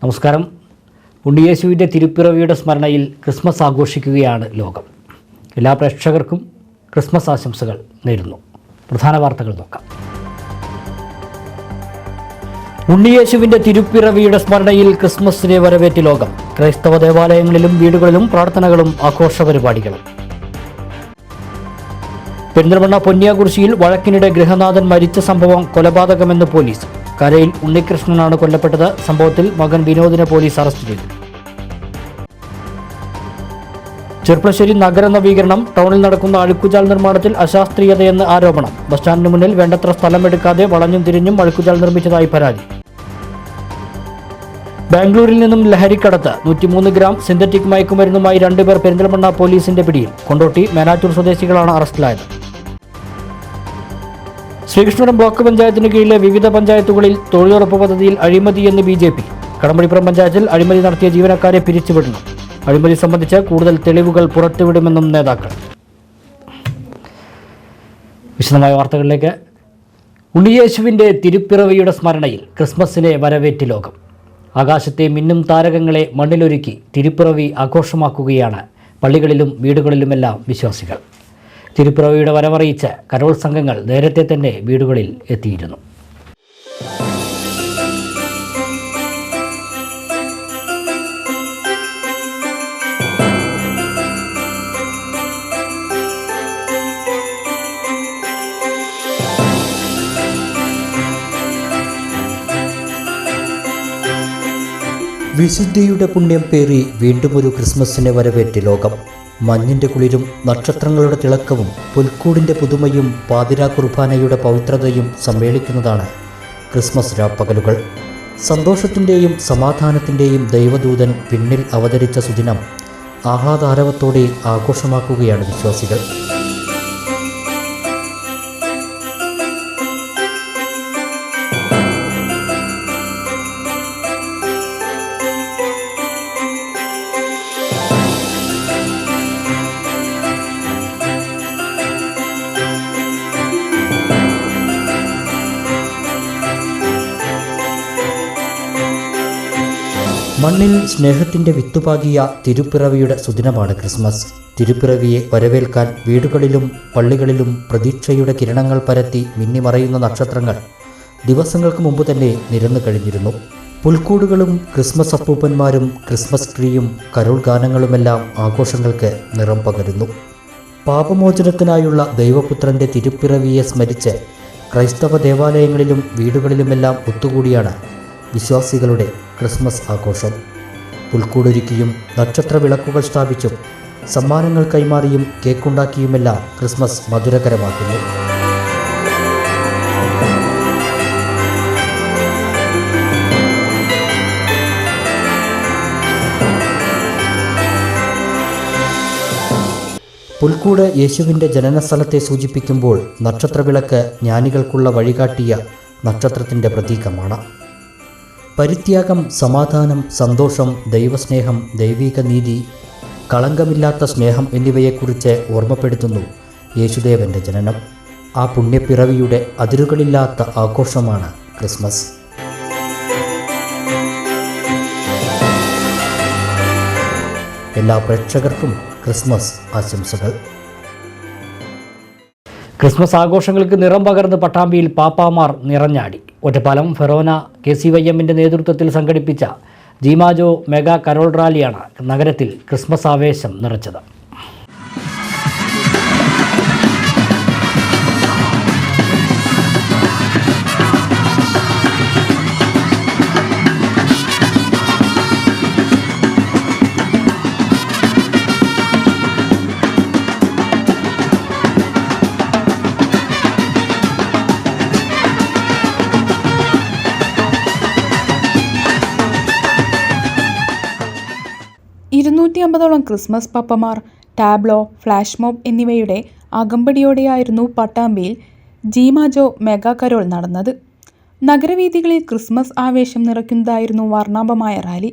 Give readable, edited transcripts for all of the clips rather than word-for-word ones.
നമസ്കാരം. ഉണ്ണിയേശുവിൻ്റെ തിരുപ്പിറവിയുടെ സ്മരണയിൽ ക്രിസ്മസ് ആഘോഷിക്കുകയാണ് ലോകം. എല്ലാ പ്രേക്ഷകർക്കും ക്രിസ്മസ് ആശംസകൾ നേരുന്നു. പ്രധാന വാർത്തകൾ നോക്കാം. ഉണ്ണിയേശുവിൻ്റെ തിരുപ്പിറവിയുടെ സ്മരണയിൽ ക്രിസ്മസിനെ വരവേറ്റ് ലോകം. ക്രൈസ്തവ ദേവാലയങ്ങളിലും വീടുകളിലും പ്രാർത്ഥനകളും ആഘോഷ പരിപാടികളും. പെരിന്തൽമണ്ണ പൊന്നിയാകുറിശ്ശിയിൽ വഴക്കിനിടെ ഗൃഹനാഥൻ മരിച്ച സംഭവം കൊലപാതകമെന്ന് പോലീസ്. കരയിൽ ഉണ്ണികൃഷ്ണനാണ് കൊല്ലപ്പെട്ടത്. സംഭവത്തിൽ മകൻ വിനോദിനെ പോലീസ് അറസ്റ്റ് ചെയ്തു. ചെർപ്പളശ്ശേരി നഗര നവീകരണം. ടൗണിൽ നടക്കുന്ന അഴുക്കുചാൽ നിർമ്മാണത്തിൽ അശാസ്ത്രീയതയെന്ന് ആരോപണം. ബസ് സ്റ്റാൻഡിന് മുന്നിൽ വേണ്ടത്ര സ്ഥലമെടുക്കാതെ വളഞ്ഞും തിരിഞ്ഞും അഴുക്കുചാൽ നിർമ്മിച്ചതായി പരാതി. ബാംഗ്ലൂരിൽ നിന്നും ലഹരിക്കടത്ത്. 103 ഗ്രാം സിന്തറ്റിക് മയക്കുമരുന്നുമായി 2 പേർ പെരിന്തൽമണ്ണ പോലീസിന്റെ പിടിയിൽ. കൊണ്ടോട്ടി മേനാറ്റൂർ സ്വദേശികളാണ് അറസ്റ്റിലായത്. ശ്രീകൃഷ്ണപുരം ബ്ലോക്ക് പഞ്ചായത്തിന് കീഴിലെ വിവിധ പഞ്ചായത്തുകളിൽ തൊഴിലുറപ്പ് പദ്ധതിയിൽ അഴിമതിയെന്ന് BJP. കടമ്പഴിപ്പുറം പഞ്ചായത്തിൽ അഴിമതി നടത്തിയ ജീവനക്കാരെ പിരിച്ചുവിടണം. അഴിമതി സംബന്ധിച്ച് കൂടുതൽ തെളിവുകൾ പുറത്തുവിടുമെന്നും നേതാക്കൾ. വിശദമായ വാർത്തകളിലേക്ക്. ഉണ്ണിയേശുവിൻ്റെ തിരുപ്പിറവിയുടെ സ്മരണയിൽ ക്രിസ്മസിനെ വരവേറ്റ് ലോകം. ആകാശത്തെ മിന്നും താരകങ്ങളെ മണ്ണിലൊരുക്കി തിരുപ്പിറവി ആഘോഷമാക്കുകയാണ് പള്ളികളിലും വീടുകളിലുമെല്ലാം വിശ്വാസികൾ. തിരുപ്പിറവിയുടെ വരവറിയിച്ച് കരോൾ സംഘങ്ങൾ നേരത്തെ തന്നെ വീടുകളിൽ എത്തിയിരുന്നു. വിശുദ്ധിയുടെ പുണ്യം പേറി വീണ്ടും ഒരു ക്രിസ്മസിനെ വരവേറ്റ് ലോകം. മഞ്ഞിൻ്റെ കുളിരും നക്ഷത്രങ്ങളുടെ തിളക്കവും പുൽക്കൂടിൻ്റെ പുതുമയും പാതിരാ കുർബാനയുടെ പവിത്രതയും സമ്മേളിക്കുന്നതാണ് ക്രിസ്മസ് രാപ്പകലുകൾ. സന്തോഷത്തിൻ്റെയും സമാധാനത്തിൻ്റെയും ദൈവദൂതൻ പിന്നിൽ അവതരിച്ച സുദിനം ആഹ്ലാദാരവത്തോടെ ആഘോഷമാക്കുകയാണ് വിശ്വാസികൾ. മണ്ണിൽ സ്നേഹത്തിൻ്റെ വിത്തുപാകിയ തിരുപ്പിറവിയുടെ സുദിനമാണ് ക്രിസ്മസ്. തിരുപ്പിറവിയെ വരവേൽക്കാൻ വീടുകളിലും പള്ളികളിലും പ്രതീക്ഷയുടെ കിരണങ്ങൾ പരത്തി മിന്നിമറയുന്ന നക്ഷത്രങ്ങൾ ദിവസങ്ങൾക്ക് മുമ്പ് തന്നെ നിരന്നു കഴിഞ്ഞിരുന്നു. പുൽക്കൂടുകളും ക്രിസ്മസ് അപ്പൂപ്പന്മാരും ക്രിസ്മസ് ട്രീയും കരോൾ ഗാനങ്ങളുമെല്ലാം ആഘോഷങ്ങൾക്ക് നിറം പകരുന്നു. പാപമോചനത്തിനായുള്ള ദൈവപുത്രൻ്റെ തിരുപ്പിറവിയെ സ്മരിച്ച് ക്രൈസ്തവ ദേവാലയങ്ങളിലും വീടുകളിലുമെല്ലാം ഒത്തുകൂടിയാണ് വിശ്വാസികളുടെ ക്രിസ്മസ് ആഘോഷം. പുൽക്കൂടൊരുക്കിയും നക്ഷത്ര വിളക്കുകൾ സ്ഥാപിച്ചും സമ്മാനങ്ങൾ കൈമാറിയും കേക്കുണ്ടാക്കിയുമെല്ലാം ക്രിസ്മസ് മധുരകരമാക്കുന്നു. പുൽക്കൂട് യേശുവിൻ്റെ ജനനസ്ഥലത്തെ സൂചിപ്പിക്കുമ്പോൾ നക്ഷത്രവിളക്ക് ജ്ഞാനികൾക്കുള്ള വഴികാട്ടിയ നക്ഷത്രത്തിൻ്റെ പ്രതീകമാണ്. പരിത്യാഗം, സമാധാനം, സന്തോഷം, ദൈവസ്നേഹം, ദൈവിക നീതി, കളങ്കമില്ലാത്ത സ്നേഹം എന്നിവയെക്കുറിച്ച് ഓർമ്മപ്പെടുത്തുന്നു യേശുദേവൻ്റെ ജനനം. ആ പുണ്യപ്പിറവിയുടെ അതിരുകളില്ലാത്ത ആഘോഷമാണ് ക്രിസ്മസ്. എല്ലാ പ്രേക്ഷകർക്കും ക്രിസ്മസ് ആശംസകൾ. ക്രിസ്മസ് ആഘോഷങ്ങൾക്ക് നിറം പകർന്ന് പട്ടാമ്പിയിൽ പാപ്പാമാർ നിറഞ്ഞാടി. ഒറ്റപ്പാലം ഫെറോന KCYM നേതൃത്വത്തിൽ സംഘടിപ്പിച്ച ജീമാജോ മെഗാ കരോൾ റാലിയാണ് നഗരത്തിൽ ക്രിസ്മസ് ആവേശം നിറച്ചത്. ക്രിസ്മസ് പപ്പമാർ, ടാബ്ലോ, ഫ്ലാഷ് മോബ് എന്നിവയുടെ അകമ്പടിയോടെയായിരുന്നു പട്ടാമ്പിയിൽ ജീമാജോ മെഗാ കരോൾ നടന്നത്. നഗരവീഥികളിൽ ക്രിസ്മസ് ആവേശം നിറയ്ക്കുന്നതായിരുന്നു വർണ്ണാഭമായ റാലി.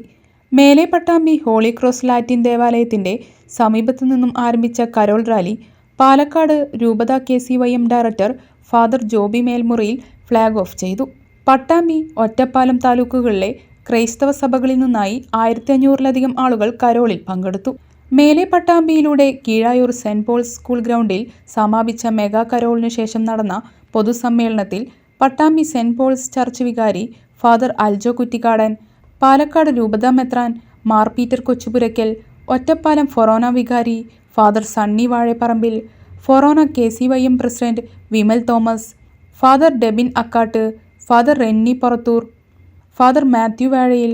മേലെ പട്ടാമ്പി ഹോളി ക്രോസ് ലാറ്റിൻ ദേവാലയത്തിൻ്റെ സമീപത്തു നിന്നും ആരംഭിച്ച കരോൾ റാലി പാലക്കാട് രൂപത KCYM ഡയറക്ടർ ഫാദർ ജോബി മേൽമുറിയിൽ ഫ്ലാഗ് ഓഫ് ചെയ്തു. പട്ടാമ്പി, ഒറ്റപ്പാലം താലൂക്കുകളിലെ ക്രൈസ്തവ സഭകളിൽ നിന്നായി 1500-ലധികം ആളുകൾ കരോളിൽ പങ്കെടുത്തു. മേലെ പട്ടാമ്പിയിലൂടെ കീഴായൂർ സെന്റ് പോൾസ് സ്കൂൾ ഗ്രൗണ്ടിൽ സമാപിച്ച മെഗാ കരോളിനു ശേഷം നടന്ന പൊതുസമ്മേളനത്തിൽ പട്ടാമ്പി സെന്റ് പോൾസ് ചർച്ച് വികാരി ഫാദർ അൽജോ കുറ്റിക്കാടൻ, പാലക്കാട് രൂപത മെത്രാൻ മാർ പീറ്റർ കൊച്ചുപുരയ്ക്കൽ, ഒറ്റപ്പാലം ഫൊറോന വികാരി ഫാദർ സണ്ണി വാഴപ്പറമ്പിൽ, ഫൊറോന KCYM president Vimal Thomas, father Debin Akkat, father Renny Purathur, father Mathew Vazhayil,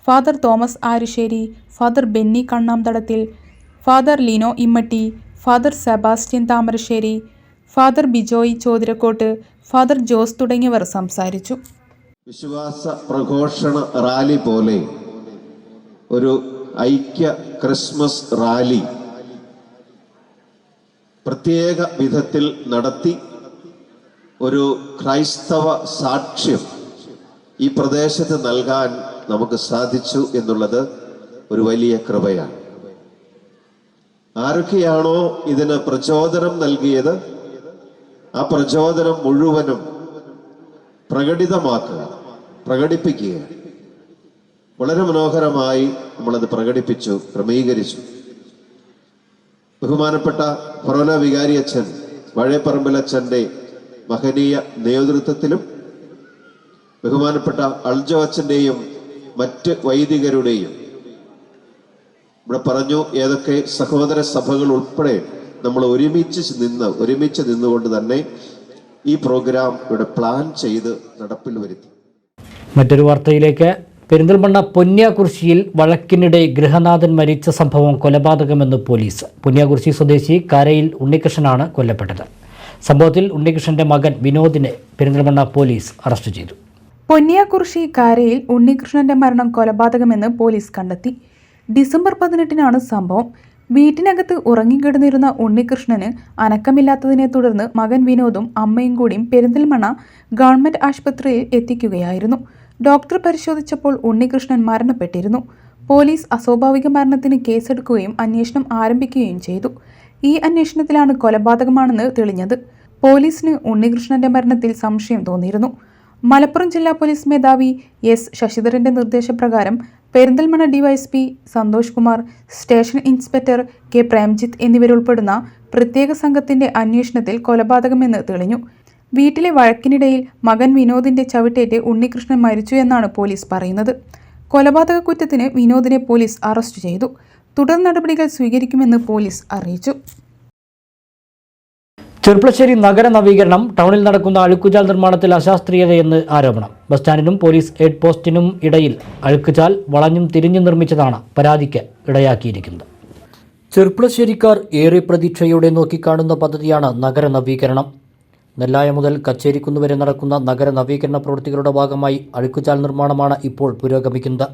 father Thomas Arusseri, father Benny Kannamthadathil, father Lino Immatty, father Sebastian Thamarassery, father Bijoy Chothirakkot, father Jose തുടങ്ങിയവർ സംസാരിച്ചു. വിശ്വാസ പ്രഘോഷണ റാലി പോലെ ഒരു ഐക്യ ക്രിസ്മസ് റാലി പ്രത്യേക വിധത്തിൽ നടത്തി ഒരു ക്രൈസ്തവ സാക്ഷ്യം ഈ പ്രദേശത്ത് നൽകാൻ നമുക്ക് സാധിച്ചു എന്നുള്ളത് ഒരു വലിയ കൃപയാണ്. ആരൊക്കെയാണോ ഇതിന് പ്രചോദനം നൽകിയത്, ആ പ്രചോദനം മുഴുവനും പ്രകടിപ്പിക്കുക. വളരെ മനോഹരമായി നമ്മളത് പ്രകടിപ്പിച്ചു, ക്രമീകരിച്ചു. ബഹുമാനപ്പെട്ട ഫൊറോന വികാരി അച്ഛൻ വാഴപ്പറമ്പിലച്ഛൻ്റെ മഹനീയ നേതൃത്വത്തിലും ബഹുമാനപ്പെട്ട അൽജോ അച്ഛൻ്റെയും മറ്റ് വൈദികരുടെയും, ഇവിടെ പറഞ്ഞു ഏതൊക്കെ സഹോദര സഭകൾ ഉൾപ്പെടെ നമ്മൾ ഒരുമിച്ച് നിന്നുകൊണ്ട് തന്നെ ഈ പ്രോഗ്രാം ഇവിടെ പ്ലാൻ ചെയ്ത് നടപ്പിൽ വരുത്തി. മറ്റൊരു വാർത്തയിലേക്ക്. പെരിന്തൽമണ്ണ പൊന്യാകുർശിയിൽ വഴക്കിനിടെ ഗൃഹനാഥൻ മരിച്ച സംഭവം കൊലപാതകമെന്ന് പോലീസ്. പൊന്യാകുർശി സ്വദേശി കാരയിൽ ഉണ്ണികൃഷ്ണനാണ് കൊല്ലപ്പെട്ടത്. സംഭവത്തിൽ ഉണ്ണികൃഷ്ണന്റെ മകൻ വിനോദിനെ പെരിന്തൽമണ്ണ പോലീസ് അറസ്റ്റ് ചെയ്തു. പൊന്യാകുർശി കാരയിൽ ഉണ്ണികൃഷ്ണന്റെ മരണം കൊലപാതകമെന്ന് പോലീസ് കണ്ടെത്തി. ഡിസംബർ 18-നാണ് സംഭവം. വീട്ടിനകത്ത് ഉറങ്ങിക്കിടന്നിരുന്ന ഉണ്ണികൃഷ്ണന് അനക്കമില്ലാത്തതിനെ തുടർന്ന് മകൻ വിനോദും അമ്മയും കൂടിയും പെരിന്തൽമണ്ണ ഗവൺമെന്റ് ആശുപത്രിയിൽ എത്തിക്കുകയായിരുന്നു. ഡോക്ടർ പരിശോധിച്ചപ്പോൾ ഉണ്ണികൃഷ്ണൻ മരണപ്പെട്ടിരുന്നു. പോലീസ് അസ്വാഭാവിക മരണത്തിന് കേസെടുക്കുകയും അന്വേഷണം ആരംഭിക്കുകയും ചെയ്തു. ഈ അന്വേഷണത്തിലാണ് കൊലപാതകമാണെന്ന് തെളിഞ്ഞത്. പോലീസിന് ഉണ്ണികൃഷ്ണന്റെ മരണത്തിൽ സംശയം തോന്നിയിരുന്നു. മലപ്പുറം ജില്ലാ പോലീസ് മേധാവി S. ശശിധരന്റെ നിർദ്ദേശപ്രകാരം Perinthalmanna DYSP Santhosh Kumar, station inspector K. Premjith എന്നിവരുൾപ്പെടുന്ന പ്രത്യേക സംഘത്തിന്റെ അന്വേഷണത്തിൽ കൊലപാതകമെന്ന് തെളിഞ്ഞു. വീട്ടിലെ വഴക്കിനിടയിൽ മകൻ വിനോദിന്റെ ചവിട്ടേറ്റ് ഉണ്ണികൃഷ്ണൻ മരിച്ചു എന്നാണ് പോലീസ് പറയുന്നത്. കൊലപാതക കുറ്റത്തിന് വിനോദിനെ പോലീസ് അറസ്റ്റ് ചെയ്തു. തുടർ നടപടികൾ സ്വീകരിക്കുമെന്ന് പോലീസ് അറിയിച്ചു. ചെർപ്പളശ്ശേരി നഗര നവീകരണം ടൗണിൽ നടക്കുന്ന അഴുക്കുചാൽ നിർമ്മാണത്തിൽ അശാസ്ത്രീയതയെന്ന് ആരോപണം. ബസ് സ്റ്റാൻഡിനും പോലീസ് എയ്ഡ് പോസ്റ്റിനും ഇടയിൽ അഴുക്കുചാൽ വളഞ്ഞും തിരിഞ്ഞും നിർമ്മിച്ചതാണ് പരാതിക്ക് ഇടയാക്കിയിരിക്കുന്നത്. ചെർപ്പളശ്ശേരിക്കാർ ഏറെ പ്രതീക്ഷയോടെ നോക്കിക്കാണുന്ന പദ്ധതിയാണ് നഗര നവീകരണം. നെല്ലായ മുതൽ കച്ചേരിക്കുന്ന് വരെ നടക്കുന്ന നഗര നവീകരണ പ്രവൃത്തികളുടെ ഭാഗമായി അഴുക്കുചാൽ നിർമ്മാണമാണ് ഇപ്പോൾ പുരോഗമിക്കുന്നത്.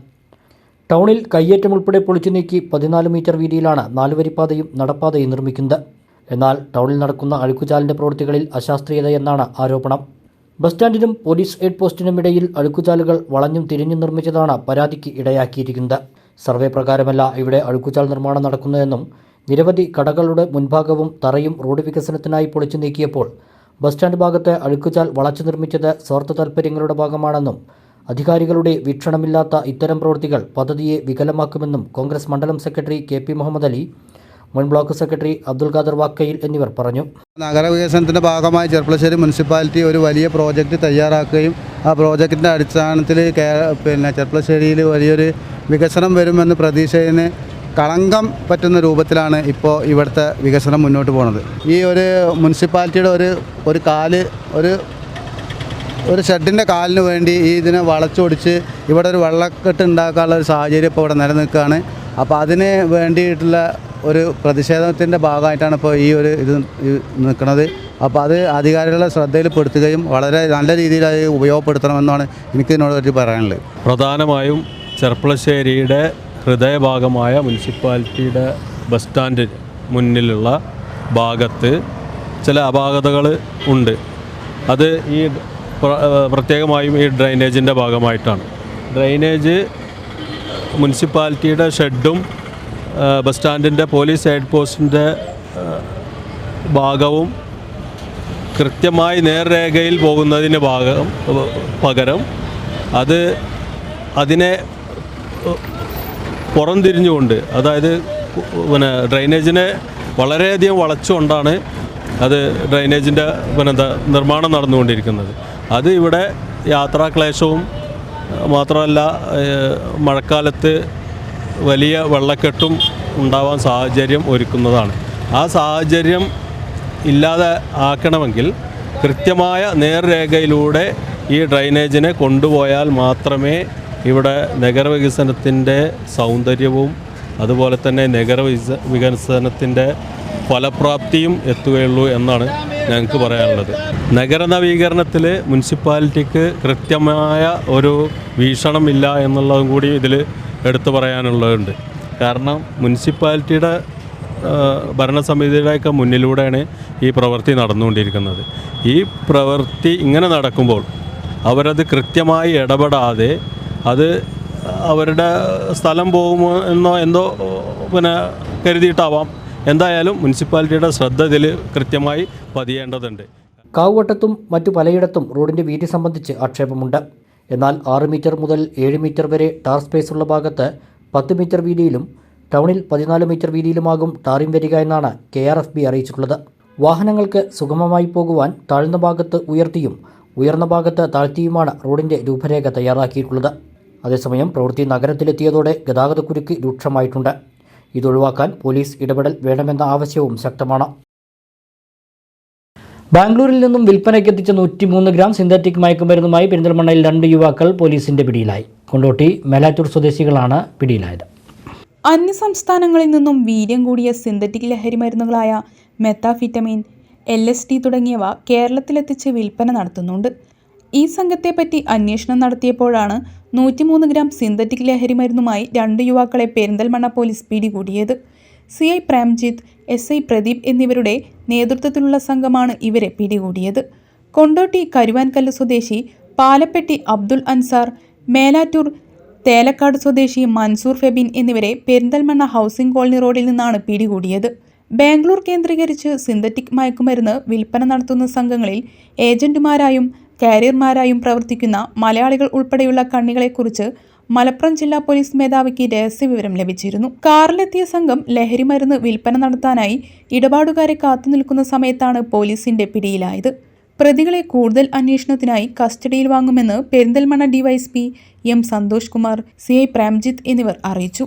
ടൗണിൽ കയ്യേറ്റം ഉൾപ്പെടെ പൊളിച്ചു നീക്കി 14 മീറ്റർ വീതിയിലാണ് 4 വരിപ്പാതയും നടപ്പാതയും നിർമ്മിക്കുന്നത്. എന്നാൽ ടൗണിൽ നടക്കുന്ന അഴുക്കുചാലിന്റെ പ്രവൃത്തികളിൽ അശാസ്ത്രീയതയെന്നാണ് ആരോപണം. ബസ് സ്റ്റാൻഡിനും പോലീസ് എയ്ഡ് പോസ്റ്റിനും ഇടയിൽ അഴുക്കുചാലുകൾ വളഞ്ഞും തിരിഞ്ഞും നിർമ്മിച്ചതാണ് പരാതിക്ക് ഇടയാക്കിയിരിക്കുന്നത്. സർവേ പ്രകാരമല്ല ഇവിടെ അഴുക്കുചാൽ നിർമ്മാണം നടക്കുന്നതെന്നും നിരവധി കടകളുടെ മുൻഭാഗവും തറയും റോഡ് വികസനത്തിനായി പൊളിച്ചു നീക്കിയപ്പോൾ ബസ് സ്റ്റാൻഡ് ഭാഗത്തെ അഴുക്കുചാൽ വളച്ചു നിർമ്മിച്ചത് സ്വാർത്ഥ താൽപ്പര്യങ്ങളുടെ ഭാഗമാണെന്നും അധികാരികളുടെ വീക്ഷണമില്ലാത്ത ഇത്തരം പ്രവൃത്തികൾ പദ്ധതിയെ വികലമാക്കുമെന്നും കോൺഗ്രസ് മണ്ഡലം സെക്രട്ടറി KP മുഹമ്മദ് അലി, മുൻ ബ്ലോക്ക് സെക്രട്ടറി അബ്ദുൽ ഖാദർ വാക്കയിൽ എന്നിവർ പറഞ്ഞു. നഗരവികസനത്തിൻ്റെ ഭാഗമായി ചെർപ്പളശ്ശേരി മുനിസിപ്പാലിറ്റി ഒരു വലിയ പ്രോജക്റ്റ് തയ്യാറാക്കുകയും ആ പ്രോജക്റ്റിൻ്റെ അടിസ്ഥാനത്തിൽ ചെർപ്പളശ്ശേരിയിൽ വലിയൊരു വികസനം വരുമെന്ന് പ്രതീക്ഷയിന് കളങ്കം പറ്റുന്ന രൂപത്തിലാണ് ഇപ്പോൾ ഇവിടുത്തെ വികസനം മുന്നോട്ട് പോകുന്നത്. ഈ ഒരു മുനിസിപ്പാലിറ്റിയുടെ ഒരു ഷെഡിൻ്റെ കാലിന് വേണ്ടി ഈ ഇതിനെ വളച്ചൊടിച്ച് ഇവിടെ ഒരു വെള്ളക്കെട്ട് ഉണ്ടാക്കാനുള്ള ഒരു സാഹചര്യം ഇപ്പോൾ ഇവിടെ നിലനിൽക്കുകയാണ്. അപ്പോൾ അതിന് വേണ്ടിയിട്ടുള്ള ഒരു പ്രതിഷേധത്തിൻ്റെ ഭാഗമായിട്ടാണ് ഇപ്പോൾ ഈ ഒരു ഇത് നിൽക്കുന്നത്. അപ്പോൾ അത് അധികാരികളുടെ ശ്രദ്ധയിൽപ്പെടുത്തുകയും വളരെ നല്ല രീതിയിൽ അത് ഉപയോഗപ്പെടുത്തണമെന്നാണ് എനിക്ക് ഇതിനോട് പറയാനുള്ളത്. പ്രധാനമായും ചെർപ്പളശ്ശേരിയുടെ ഹൃദയഭാഗമായ മുനിസിപ്പാലിറ്റിയുടെ ബസ് സ്റ്റാൻഡിന് മുന്നിലുള്ള ഭാഗത്ത് ചില അപാകതകൾ ഉണ്ട്. അത് ഈ പ്രത്യേകമായും ഈ ഡ്രെയിനേജിൻ്റെ ഭാഗമായിട്ടാണ്. ഡ്രെയിനേജ് മുനിസിപ്പാലിറ്റിയുടെ ഷെഡും ബസ് സ്റ്റാൻഡിൻ്റെ പോലീസ് എയ്ഡ് പോസ്റ്റിൻ്റെ ഭാഗവും കൃത്യമായി നേർരേഖയിൽ പോകുന്നതിന് പകരം അത് അതിനെ പുറംതിരിഞ്ഞുകൊണ്ട്, അതായത് ഡ്രൈനേജിനെ വളരെയധികം വളച്ചുകൊണ്ടാണ് അത് ഡ്രൈനേജിൻ്റെ നിർമ്മാണം നടന്നുകൊണ്ടിരിക്കുന്നത്. അത് ഇവിടെ യാത്രാക്ലേശവും മാത്രമല്ല മഴക്കാലത്ത് വലിയ വെള്ളക്കെട്ടും ഉണ്ടാവാൻ സാഹചര്യം ഒരുക്കുന്നതാണ്. ആ സാഹചര്യം ഇല്ലാതെ ആക്കണമെങ്കിൽ കൃത്യമായ നേർരേഖയിലൂടെ ഈ ഡ്രൈനേജിനെ കൊണ്ടുപോയാൽ മാത്രമേ ഇവിടെ നഗരവികസനത്തിൻ്റെ സൗന്ദര്യവും അതുപോലെ തന്നെ വികസനത്തിൻ്റെ ഫലപ്രാപ്തിയും എത്തുകയുള്ളൂ എന്നാണ് ഞങ്ങൾക്ക് പറയാനുള്ളത്. നഗര നവീകരണത്തിൽ മുനിസിപ്പാലിറ്റിക്ക് കൃത്യമായ ഒരു വീക്ഷണമില്ല എന്നുള്ളതും കൂടി ഇതിൽ എടുത്തു പറയാനുള്ളതുണ്ട്. കാരണം മുനിസിപ്പാലിറ്റിയുടെ ഭരണസമിതിയുടെയൊക്കെ മുന്നിലൂടെയാണ് ഈ പ്രവൃത്തി നടന്നുകൊണ്ടിരിക്കുന്നത്. ഈ പ്രവൃത്തി ഇങ്ങനെ നടക്കുമ്പോൾ അവരത് കൃത്യമായി ഇടപെടാതെ അത് അവരുടെ സ്ഥലം പോകുമോ എന്തോ കരുതിയിട്ടാവാം. എന്തായാലും മുനിസിപ്പാലിറ്റിയുടെ ശ്രദ്ധ ഇതിൽ കൃത്യമായി പതിയേണ്ടതുണ്ട്. കാവുവട്ടത്തും മറ്റു പലയിടത്തും റോഡിൻ്റെ വീതി സംബന്ധിച്ച് ആക്ഷേപമുണ്ട്. എന്നാൽ 6 മീറ്റർ മുതൽ 7 മീറ്റർ വരെ ടാർ സ്പേസ് ഉള്ള ഭാഗത്ത് 10 മീറ്റർ വീതിയിലും ടൗണിൽ 14 മീറ്റർ വീതിയിലുമാകും ടാറിംഗ് വരിക എന്നാണ് KRFB അറിയിച്ചിട്ടുള്ളത്. വാഹനങ്ങൾക്ക് സുഗമമായി പോകുവാൻ താഴ്ന്ന ഭാഗത്ത് ഉയർത്തിയും ഉയർന്ന ഭാഗത്ത് താഴ്ത്തിയുമാണ് റോഡിൻ്റെ രൂപരേഖ തയ്യാറാക്കിയിട്ടുള്ളത്. അതേസമയം പ്രവൃത്തി നഗരത്തിലെത്തിയതോടെ ഗതാഗതക്കുരുക്ക് രൂക്ഷമായിട്ടുണ്ട്. ഇതൊഴിവാക്കാൻ പോലീസ് ഇടപെടൽ വേണമെന്ന ആവശ്യവും ശക്തമാണ്. ബാംഗ്ലൂരിൽ നിന്നും വിൽപ്പനയ്ക്കെത്തിച്ച 103 ഗ്രാം സിന്തറ്റിക് മയക്കുമരുന്നുമായി പെരിന്തൽമണ്ണയിൽ 2 യുവാക്കൾ പോലീസിന്റെ പിടിയിലായി. കൊണ്ടോട്ടി മേലാറ്റൂർ സ്വദേശികളാണ് പിടിയിലായത്. അന്യസംസ്ഥാനങ്ങളിൽ നിന്നും വീര്യം കൂടിയ സിന്തറ്റിക് ലഹരി മരുന്നുകളായ മെത്താഫിറ്റമിൻ, LSD തുടങ്ങിയവ കേരളത്തിലെത്തിച്ച് വിൽപ്പന നടത്തുന്നുണ്ട്. ഈ സംഘത്തെപ്പറ്റി അന്വേഷണം നടത്തിയപ്പോഴാണ് 103 ഗ്രാം സിന്തറ്റിക് ലഹരി മരുന്നുമായി 2 യുവാക്കളെ പെരിന്തൽമണ്ണ പോലീസ് പിടികൂടിയത്. CI പ്രേംജിത്ത്, SI പ്രദീപ് എന്നിവരുടെ നേതൃത്വത്തിലുള്ള സംഘമാണ് ഇവരെ പിടികൂടിയത്. കൊണ്ടോട്ടി കരുവാൻകല്ല് സ്വദേശി പാലപ്പെട്ടി അബ്ദുൽ അൻസാർ, മേലാറ്റൂർ തേലക്കാട് സ്വദേശി മൻസൂർ ഫെബിൻ എന്നിവരെ പെരിന്തൽമണ്ണ ഹൗസിംഗ് കോളനി റോഡിൽ നിന്നാണ് പിടികൂടിയത്. ബാംഗ്ലൂർ കേന്ദ്രീകരിച്ച് സിന്തറ്റിക് മയക്കുമരുന്ന് വിൽപ്പന നടത്തുന്ന സംഘങ്ങളിൽ ഏജന്റുമാരായും കാരിയർമാരായും പ്രവർത്തിക്കുന്ന മലയാളികൾ ഉൾപ്പെടെയുള്ള കണ്ണികളെക്കുറിച്ച് മലപ്പുറം ജില്ലാ പോലീസ് മേധാവിക്ക് രഹസ്യവിവരം ലഭിച്ചിരുന്നു. കാറിലെത്തിയ സംഘം ലഹരി മരുന്ന് വിൽപ്പന നടത്താനായി ഇടപാടുകാരെ കാത്തുനിൽക്കുന്ന സമയത്താണ് പോലീസിന്റെ പിടിയിലായത്. പ്രതികളെ കൂടുതൽ അന്വേഷണത്തിനായി കസ്റ്റഡിയിൽ വാങ്ങുമെന്ന് Perinthalmanna DYSP M Santhosh Kumar, CI Premjith എന്നിവർ അറിയിച്ചു.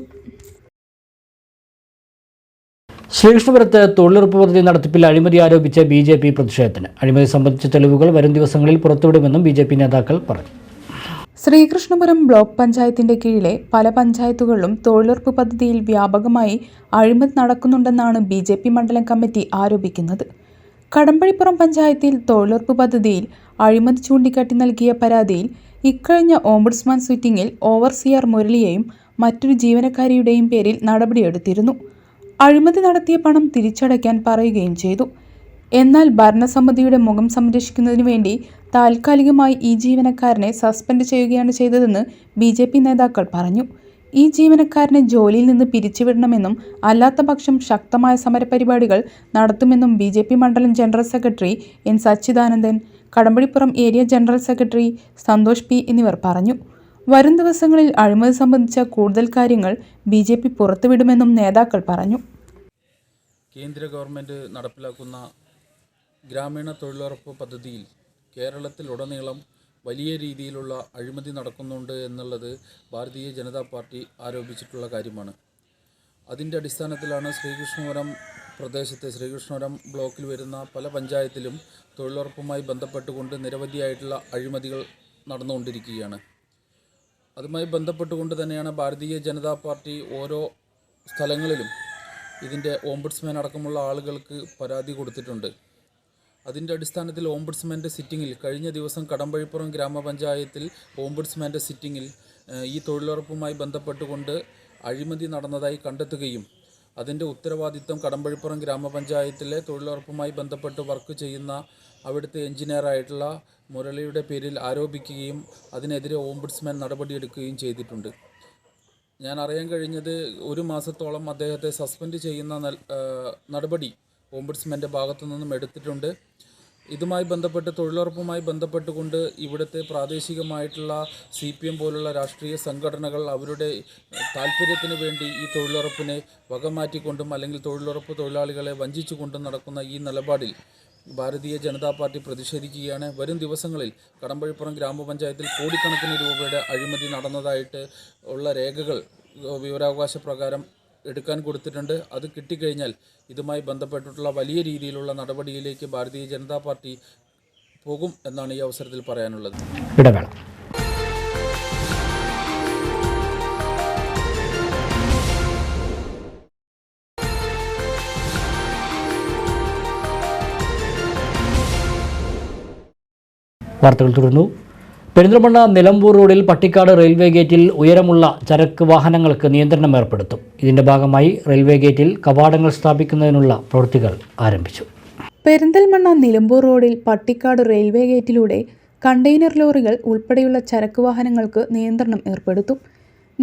ശ്രീകൃഷ്ണപുരത്ത് തൊഴിലുറപ്പ് പദ്ധതി നടത്തിപ്പിൽ അഴിമതി ആരോപിച്ച BJP പ്രതിഷേധത്തിന്. അഴിമതി സംബന്ധിച്ച തെളിവുകൾ വരും ദിവസങ്ങളിൽ പുറത്തുവിടുമെന്നും BJP നേതാക്കൾ പറഞ്ഞു. ശ്രീകൃഷ്ണപുരം ബ്ലോക്ക് പഞ്ചായത്തിന്റെ കീഴിലെ പല പഞ്ചായത്തുകളിലും തൊഴിലുറപ്പ് പദ്ധതിയിൽ വ്യാപകമായി അഴിമതി നടക്കുന്നുണ്ടെന്നാണ് BJP മണ്ഡലം കമ്മിറ്റി ആരോപിക്കുന്നത്. കടമ്പഴിപ്പുറം പഞ്ചായത്തിൽ തൊഴിലുറപ്പ് പദ്ധതിയിൽ അഴിമതി ചൂണ്ടിക്കാട്ടി നൽകിയ പരാതിയിൽ ഇക്കഴിഞ്ഞ ഓംബുഡ്സ്മാൻ സിറ്റിംഗിൽ ഓവർസിയർ മുരളിയെയും മറ്റൊരു ജീവനക്കാരിയുടെയും പേരിൽ നടപടിയെടുത്തിരുന്നു. അഴിമതി നടത്തിയ പണം തിരിച്ചടയ്ക്കാൻ പറയുകയും ചെയ്തു. എന്നാൽ ഭരണസമിതിയുടെ മുഖം സംരക്ഷിക്കുന്നതിനു വേണ്ടി താൽക്കാലികമായി ഈ ജീവനക്കാരനെ സസ്പെൻഡ് ചെയ്യുകയാണ് ചെയ്തതെന്ന് BJP നേതാക്കൾ പറഞ്ഞു. ഈ ജീവനക്കാരനെ ജോലിയിൽ നിന്ന് പിരിച്ചുവിടണമെന്നും അല്ലാത്ത പക്ഷം ശക്തമായ സമരപരിപാടികൾ നടത്തുമെന്നും BJP മണ്ഡലം general secretary N Sachidanandan, Kadambazhipuram area general secretary Santhosh P എന്നിവർ പറഞ്ഞു. വരും ദിവസങ്ങളിൽ അഴിമതി സംബന്ധിച്ച കൂടുതൽ കാര്യങ്ങൾ BJP പുറത്തുവിടുമെന്നും നേതാക്കൾ പറഞ്ഞു. കേന്ദ്ര ഗവൺമെൻറ് നടപ്പിലാക്കുന്ന ഗ്രാമീണ തൊഴിലുറപ്പ് പദ്ധതിയിൽ കേരളത്തിലുടനീളം വലിയ രീതിയിലുള്ള അഴിമതി നടക്കുന്നുണ്ട് എന്നുള്ളത് ഭാരതീയ ജനതാ പാർട്ടി ആരോപിച്ചിട്ടുള്ള കാര്യമാണ്. അതിൻ്റെ അടിസ്ഥാനത്തിലാണ് ശ്രീകൃഷ്ണപുരം പ്രദേശത്തെ ശ്രീകൃഷ്ണപുരം ബ്ലോക്കിൽ വരുന്ന പല പഞ്ചായത്തിലും തൊഴിലുറപ്പുമായി ബന്ധപ്പെട്ടുകൊണ്ട് നിരവധിയായിട്ടുള്ള അഴിമതികൾ നടന്നുകൊണ്ടിരിക്കുകയാണ്. അതുമായി ബന്ധപ്പെട്ടുകൊണ്ട് തന്നെയാണ് ഭാരതീയ ജനതാ പാർട്ടി ഓരോ സ്ഥലങ്ങളിലും ഇതിൻ്റെ ഓംബുഡ്സ്മാൻ അടക്കമുള്ള ആളുകൾക്ക് പരാതി കൊടുത്തിട്ടുണ്ട്. അതിൻ്റെ അടിസ്ഥാനത്തിൽ ഓംബുഡ്സ്മാൻ്റെ സിറ്റിങ്ങിൽ കഴിഞ്ഞ ദിവസം കടമ്പഴിപ്പുറം ഗ്രാമപഞ്ചായത്തിൽ ഓംബുഡ്സ്മാൻ്റെ സിറ്റിങ്ങിൽ ഈ തൊഴിലുറപ്പുമായി ബന്ധപ്പെട്ടുകൊണ്ട് അഴിമതി നടന്നതായി കണ്ടെത്തുകയും അതിൻ്റെ ഉത്തരവാദിത്തം കടമ്പഴിപ്പുറം ഗ്രാമപഞ്ചായത്തിലെ തൊഴിലുറപ്പുമായി ബന്ധപ്പെട്ട് വർക്ക് ചെയ്യുന്ന അവിടുത്തെ എഞ്ചിനീയറായിട്ടുള്ള മുരളിയുടെ പേരിൽ ആരോപിക്കുകയും അതിനെതിരെ ഓംബുഡ്സ്മാൻ നടപടിയെടുക്കുകയും ചെയ്തിട്ടുണ്ട്. ഞാൻ അറിയാൻ കഴിഞ്ഞത് 1 മാസത്തോളം അദ്ദേഹത്തെ സസ്പെൻഡ് ചെയ്യുന്ന നടപടി ഓംബുഡ്സ്മാൻ്റെ ഭാഗത്തു നിന്നും എടുത്തിട്ടുണ്ട്. ഇതുമായി ബന്ധപ്പെട്ട് തൊഴിലുറപ്പുമായി ബന്ധപ്പെട്ടുകൊണ്ട് ഇവിടുത്തെ പ്രാദേശികമായിട്ടുള്ള CPM പോലുള്ള രാഷ്ട്രീയ സംഘടനകൾ അവരുടെ താല്പര്യത്തിന് വേണ്ടി ഈ തൊഴിലുറപ്പിനെ വകമാറ്റിക്കൊണ്ടും അല്ലെങ്കിൽ തൊഴിലുറപ്പ് തൊഴിലാളികളെ വഞ്ചിച്ചുകൊണ്ടും നടക്കുന്ന ഈ നിലപാടിൽ ഭാരതീയ ജനതാ പാർട്ടി പ്രതിഷേധിക്കുകയാണ്. വരും ദിവസങ്ങളിൽ കടമ്പഴിപ്പുറം ഗ്രാമപഞ്ചായത്തിൽ കോടിക്കണക്കിന് രൂപയുടെ അഴിമതി നടന്നതായിട്ട് ഉള്ള രേഖകൾ വിവരാവകാശ പ്രകാരം എടുക്കാൻ കൊടുത്തിട്ടുണ്ട്. അത് കിട്ടിക്കഴിഞ്ഞാൽ ഇതുമായി ബന്ധപ്പെട്ടിട്ടുള്ള വലിയ രീതിയിലുള്ള നടപടിയിലേക്ക് ഭാരതീയ ജനതാ പാർട്ടി പോകും എന്നാണ് ഈ അവസരത്തിൽ പറയാനുള്ളത്. ഇടവേള. വാർത്തകൾ തുടർന്നു. പെരിന്തൽമണ്ണ നിലമ്പൂർ റോഡിൽ പട്ടിക്കാട് റെയിൽവേ ഗേറ്റിൽ ഉയരമുള്ള ചരക്ക് വാഹനങ്ങൾക്ക് നിയന്ത്രണം ഏർപ്പെടുത്തും. ഇതിന്റെ ഭാഗമായി റെയിൽവേ ഗേറ്റിൽ കവാടങ്ങൾ സ്ഥാപിക്കുന്നതിനുള്ള പ്രവൃത്തികൾ ആരംഭിച്ചു. പെരിന്തൽമണ്ണ നിലമ്പൂർ റോഡിൽ പട്ടിക്കാട് റെയിൽവേ ഗേറ്റിലൂടെ കണ്ടെയ്നർ ലോറികൾ ഉൾപ്പെടെയുള്ള ചരക്ക് വാഹനങ്ങൾക്ക് നിയന്ത്രണം ഏർപ്പെടുത്തും.